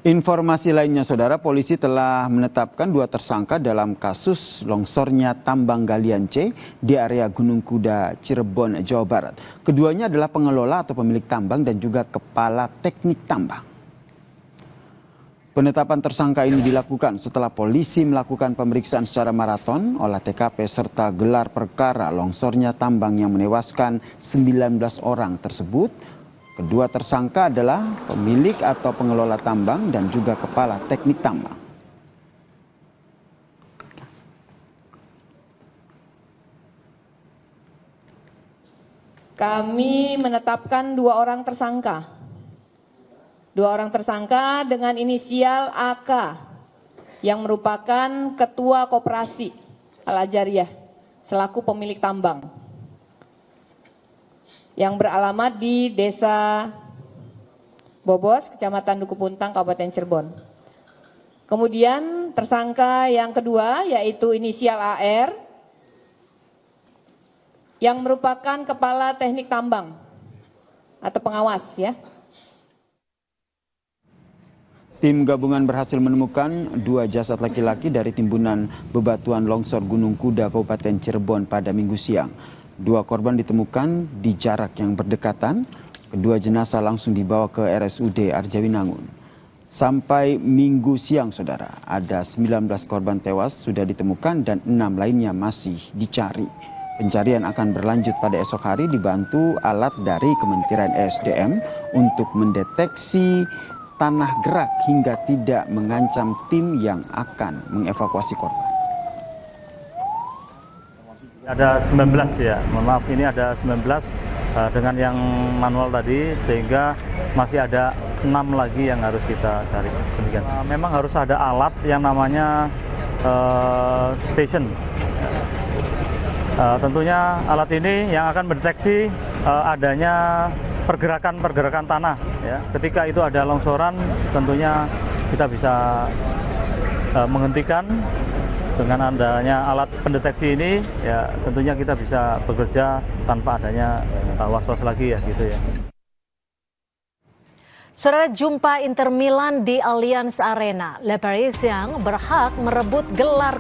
Informasi lainnya, Saudara, polisi telah menetapkan 2 tersangka dalam kasus longsornya tambang galian C di area Gunung Kuda, Cirebon, Jawa Barat. Keduanya adalah pengelola atau pemilik tambang dan juga kepala teknik tambang. Penetapan tersangka ini dilakukan setelah polisi melakukan pemeriksaan secara maraton, olah TKP, serta gelar perkara longsornya tambang yang menewaskan 19 orang tersebut. Kedua tersangka adalah pemilik atau pengelola tambang dan juga kepala teknik tambang. Kami menetapkan 2 orang tersangka. 2 orang tersangka dengan inisial AK yang merupakan Ketua Koperasi Al-Ajariyah selaku pemilik tambang yang beralamat di Desa Bobos, Kecamatan Duku Puntang, Kabupaten Cirebon. Kemudian tersangka yang kedua yaitu inisial AR yang merupakan kepala teknik tambang atau pengawas ya. Tim gabungan berhasil menemukan 2 jasad laki-laki dari timbunan bebatuan longsor Gunung Kuda, Kabupaten Cirebon pada Minggu siang. 2 korban ditemukan di jarak yang berdekatan. Kedua jenazah langsung dibawa ke RSUD Arjawinangun. Sampai Minggu siang, Saudara, ada 19 korban tewas sudah ditemukan dan 6 lainnya masih dicari. Pencarian akan berlanjut pada esok hari dibantu alat dari Kementerian ESDM untuk mendeteksi tanah gerak hingga tidak mengancam tim yang akan mengevakuasi korban. Ada 19 ya, mohon maaf, ini ada 19 dengan yang manual tadi, sehingga masih ada 6 lagi yang harus kita cari. Memang harus ada alat yang namanya station. Tentunya alat ini yang akan mendeteksi adanya pergerakan tanah. Ya. Ketika itu ada longsoran, tentunya kita bisa menghentikan. Dengan adanya alat pendeteksi ini, ya tentunya kita bisa bekerja tanpa adanya was-was lagi ya, gitu ya. Saudara, jumpa Inter Milan di Allianz Arena. Le Parisien berhak merebut gelar